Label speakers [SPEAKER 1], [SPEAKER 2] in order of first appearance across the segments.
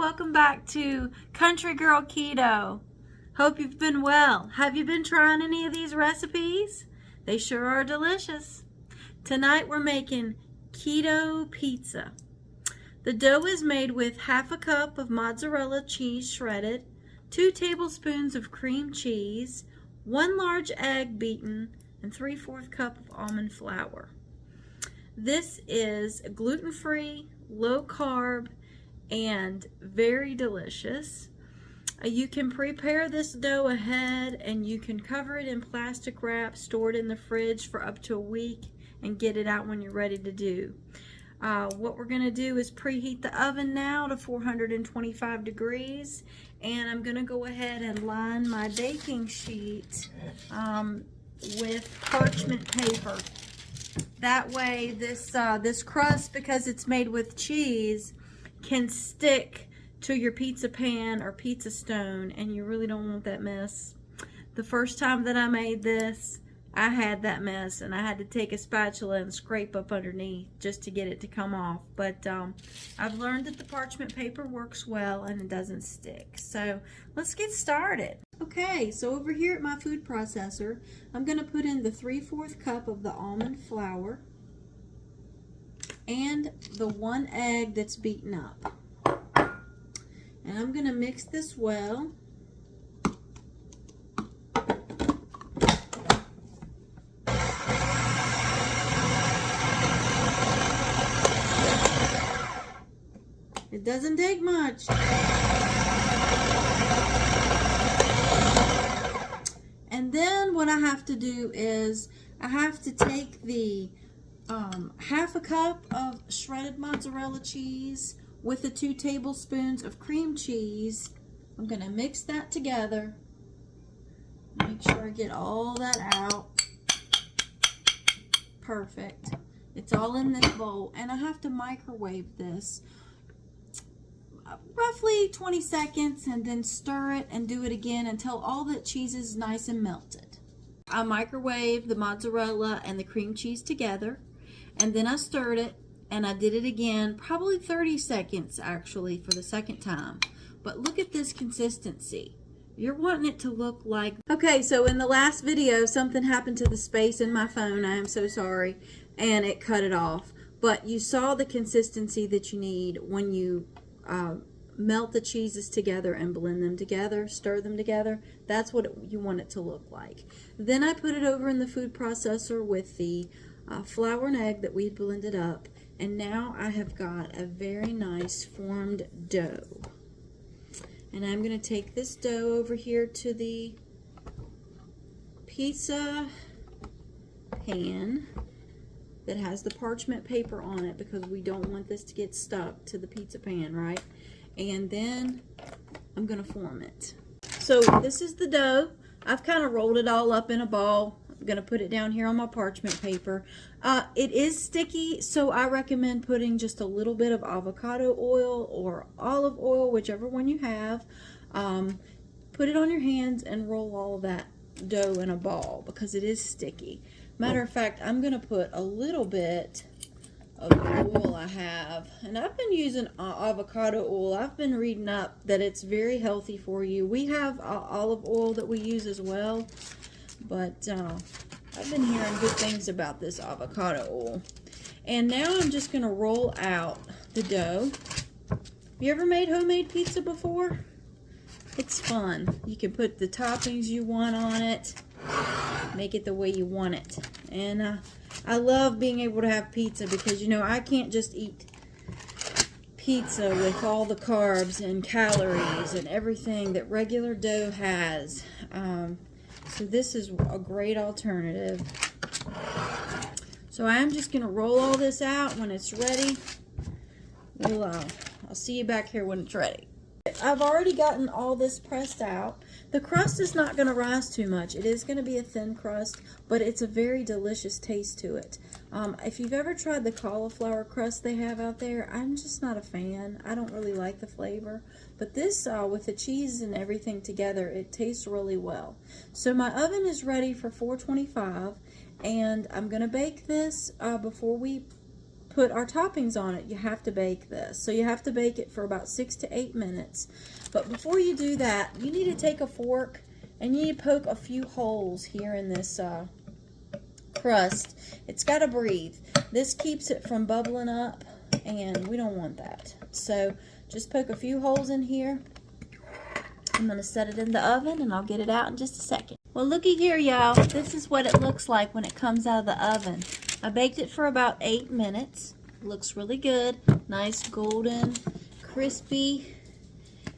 [SPEAKER 1] welcome back to Country Girl Keto. Hope you've been well. Have you been trying any of these recipes? They sure are delicious. Tonight we're making keto pizza. The dough is made with half a cup of mozzarella cheese shredded, 2 tablespoons of cream cheese, 1 large egg beaten, and 3/4 cup of almond flour. This is gluten-free, low carb, and very delicious. You can prepare this dough ahead and you can cover it in plastic wrap, store it in the fridge for up to a week, and get it out when you're ready to do. What we're going to do is preheat the oven now to 425 degrees, and I'm going to go ahead and line my baking sheet with parchment paper. That way this crust, because it's made with cheese, can stick to your pizza pan or pizza stone, and you really don't want that mess. The first time that I made this, I had that mess, and I had to take a spatula and scrape up underneath just to get it to come off. But I've learned that the parchment paper works well and it doesn't stick. So let's get started. Okay, so over here at my food processor, I'm going to put in the 3/4 cup of the almond flour and the 1 egg that's beaten up. And I'm going to mix this well. It doesn't take much. And then what I have to do is I have to take the half a cup of shredded mozzarella cheese with the 2 tablespoons of cream cheese. I'm going to mix that together. Make sure I get all that out. Perfect. It's all in this bowl, and I have to microwave this roughly 20 seconds and then stir it and do it again until all that cheese is nice and melted. I microwaved the mozzarella and the cream cheese together, and then I stirred it, and I did it again, probably 30 seconds actually for the second time. But look at this consistency. You're wanting it to look like... Okay, so in the last video, something happened to the space in my phone. I am so sorry. And it cut it off. But you saw the consistency that you need when you melt the cheeses together and blend them together, stir them together. That's what you want it to look like. Then I put it over in the food processor with the flour and egg that we blended up. And now I have got a very nice formed dough. And I'm going to take this dough over here to the pizza pan that has the parchment paper on it, because we don't want this to get stuck to the pizza pan, right? And then I'm going to form it. So this is the dough. I've kind of rolled it all up in a ball. I'm going to put it down here on my parchment paper. It is sticky, so I recommend putting just a little bit of avocado oil or olive oil, whichever one you have. Put it on your hands and roll all of that dough in a ball because it is sticky. Matter of fact, I'm going to put a little bit of the oil I have. And I've been using avocado oil. I've been reading up that it's very healthy for you. We have olive oil that we use as well. But I've been hearing good things about this avocado oil. And now I'm just going to roll out the dough. You ever made homemade pizza before? It's fun. You can put the toppings you want on it. Make it the way you want it. And I love being able to have pizza because, you know, I can't just eat pizza with all the carbs and calories and everything that regular dough has. So this is a great alternative. So I'm just going to roll all this out. When it's ready, I'll see you back here when it's ready. I've already gotten all this pressed out. The crust is not going to rise too much. It is going to be a thin crust, but it's a very delicious taste to it. If you've ever tried the cauliflower crust they have out there, I'm just not a fan. I don't really like the flavor. But this, with the cheese and everything together, it tastes really well. So my oven is ready for 425, and I'm going to bake this before we put our toppings on it, you have to bake this. So you have to bake it for about 6 to 8 minutes. But before you do that, you need to take a fork and you need to poke a few holes here in this crust. It's got to breathe. This keeps it from bubbling up, and we don't want that. So just poke a few holes in here. I'm going to set it in the oven, and I'll get it out in just a second. Well, looky here, y'all. This is what it looks like when it comes out of the oven. I baked it for about 8 minutes. Looks really good. Nice golden, crispy.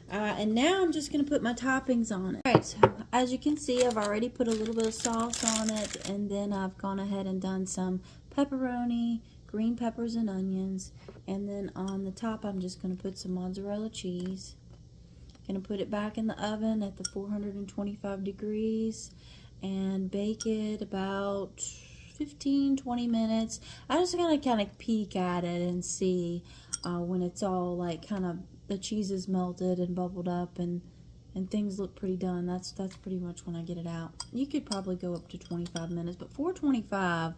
[SPEAKER 1] And now I'm just going to put my toppings on it. Alright, so as you can see, I've already put a little bit of sauce on it, and then I've gone ahead and done some pepperoni, green peppers and onions, and then on the top I'm just going to put some mozzarella cheese. Going to put it back in the oven at the 425 degrees and bake it about 15-20 minutes. I'm just going to kind of peek at it and see when it's all like kind of the cheese is melted and bubbled up and things look pretty done. That's pretty much when I get it out. You could probably go up to 25 minutes, but 425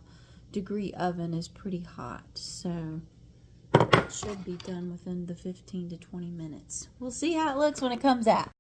[SPEAKER 1] degree oven is pretty hot, so it should be done within the 15 to 20 minutes. We'll see how it looks when it comes out.